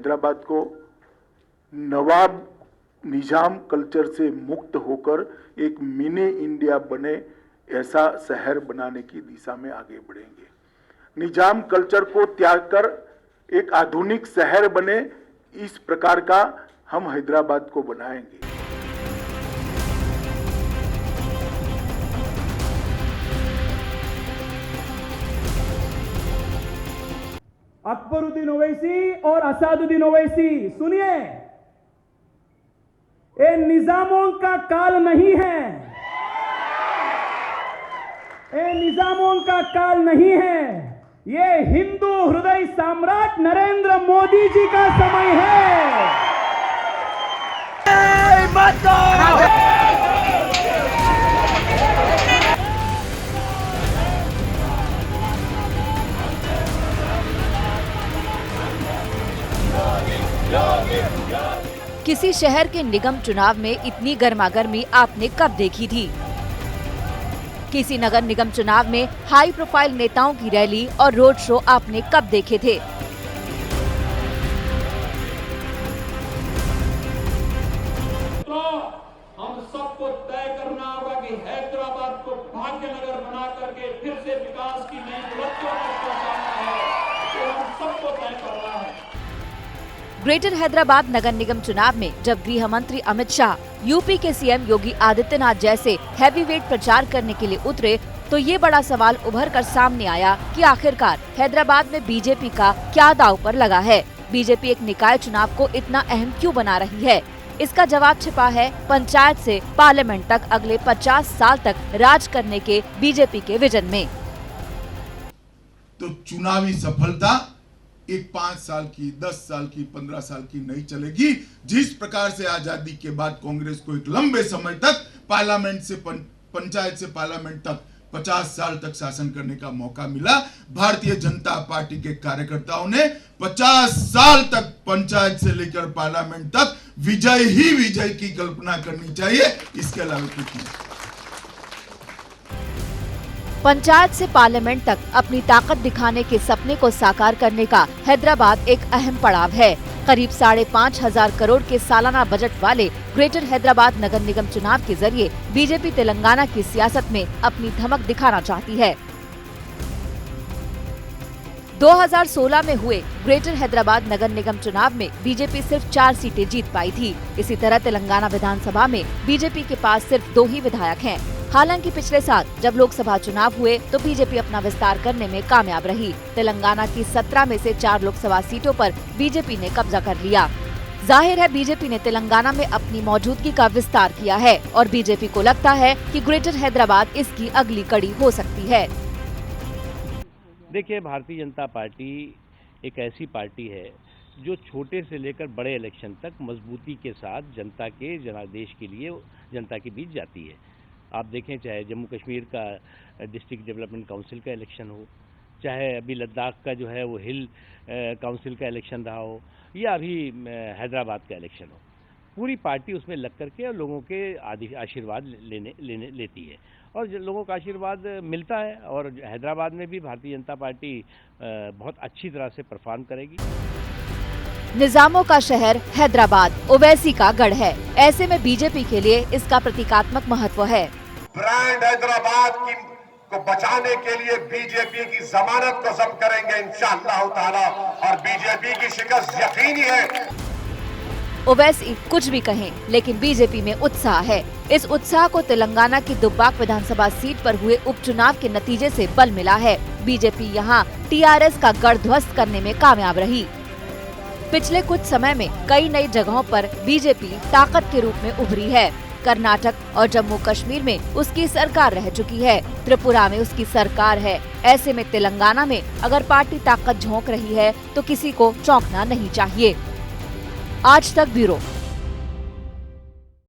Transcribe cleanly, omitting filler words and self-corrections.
हैदराबाद को नवाब निजाम कल्चर से मुक्त होकर एक मिनी इंडिया बने ऐसा शहर बनाने की दिशा में आगे बढ़ेंगे। निजाम कल्चर को त्याग कर एक आधुनिक शहर बने, इस प्रकार का हम हैदराबाद को बनाएंगे। अकबरुद्दीन ओवैसी और असादुद्दीन ओवैसी, सुनिए, ये निजामों का काल नहीं है, ये निजामों का काल नहीं है, ये हिंदू हृदय सम्राट नरेंद्र मोदी जी का समय है। किसी शहर के निगम चुनाव में इतनी गर्मागर्मी आपने कब देखी थी? किसी नगर निगम चुनाव में हाई प्रोफाइल नेताओं की रैली और रोड शो आपने कब देखे थे? तो हम सबको तय करना होगा कि हैदराबाद को भाग्यनगर बना करके फिर से विकास की नई बुलंदियों तक पहुंचाना है, ये हम सबको तय करना है। ग्रेटर हैदराबाद नगर निगम चुनाव में जब गृह मंत्री अमित शाह यूपी के सीएम योगी आदित्यनाथ जैसे हैवीवेट प्रचार करने के लिए उतरे, तो ये बड़ा सवाल उभर कर सामने आया कि आखिरकार हैदराबाद में बीजेपी का क्या दांव पर लगा है। बीजेपी एक निकाय चुनाव को इतना अहम क्यों बना रही है? इसका जवाब छिपा है पंचायत से पार्लियामेंट तक अगले 50 साल तक राज करने के बीजेपी के विजन में। तो चुनावी सफलता एक 5 साल की, 10 साल की, 15 साल की नहीं चलेगी। जिस प्रकार से आजादी के बाद कांग्रेस को एक लंबे समय तक पार्लियामेंट से पंचायत से पार्लियामेंट तक 50 साल तक शासन करने का मौका मिला, भारतीय जनता पार्टी के कार्यकर्ताओं ने 50 साल तक पंचायत से लेकर पार्लियामेंट तक विजय ही विजय की कल्पना करनी चाहिए, इसके अलावा कुछ नहीं। पंचायत से पार्लियामेंट तक अपनी ताकत दिखाने के सपने को साकार करने का हैदराबाद एक अहम पड़ाव है। करीब 5,500 करोड़ के सालाना बजट वाले ग्रेटर हैदराबाद नगर निगम चुनाव के जरिए बीजेपी तेलंगाना की सियासत में अपनी धमक दिखाना चाहती है। 2016 में हुए ग्रेटर हैदराबाद नगर निगम चुनाव में बीजेपी सिर्फ 4 सीटें जीत पाई थी। इसी तरह तेलंगाना विधानसभा में बीजेपी के पास सिर्फ 2 ही विधायक हैं। हालांकि पिछले साल जब लोकसभा चुनाव हुए तो बीजेपी अपना विस्तार करने में कामयाब रही। तेलंगाना की 17 में से 4 लोकसभा सीटों पर बीजेपी ने कब्जा कर लिया। जाहिर है बीजेपी ने तेलंगाना में अपनी मौजूदगी का विस्तार किया है और बीजेपी को लगता है कि ग्रेटर हैदराबाद इसकी अगली कड़ी हो सकती है। देखिए, भारतीय जनता पार्टी एक ऐसी पार्टी है जो छोटे से लेकर बड़े इलेक्शन तक मजबूती के साथ जनता के जनादेश के लिए जनता के बीच जाती है। आप देखें, चाहे जम्मू कश्मीर का डिस्ट्रिक्ट डेवलपमेंट काउंसिल का इलेक्शन हो, चाहे अभी लद्दाख का जो है वो हिल काउंसिल का इलेक्शन रहा हो, या अभी हैदराबाद का इलेक्शन हो, पूरी पार्टी उसमें लग करके और लोगों के आशीर्वाद लेती है और लोगों का आशीर्वाद मिलता है। और हैदराबाद में भी भारतीय जनता पार्टी बहुत अच्छी तरह से परफॉर्म करेगी। निजामों का शहर हैदराबाद ओवैसी का गढ़ है। ऐसे में बीजेपी के लिए इसका प्रतीकात्मक महत्व है। ब्रांड हैदराबाद को बचाने के लिए बीजेपी की जमानत को सब करेंगे इंशाअल्लाह ताला, और बीजेपी की शिकस्त यकीनी है। ओवैसी कुछ भी कहें, लेकिन बीजेपी में उत्साह है। इस उत्साह को तेलंगाना की दुब्बाक विधानसभा सीट पर हुए उपचुनाव के नतीजे से बल मिला है। बीजेपी यहां टीआरएस का गढ़ ध्वस्त करने में कामयाब रही। पिछले कुछ समय में कई नई जगहों पर बीजेपी ताकत के रूप में उभरी है। कर्नाटक और जम्मू कश्मीर में उसकी सरकार रह चुकी है, त्रिपुरा में उसकी सरकार है। ऐसे में तेलंगाना में अगर पार्टी ताकत झोंक रही है तो किसी को चौंकना नहीं चाहिए। आज तक ब्यूरो।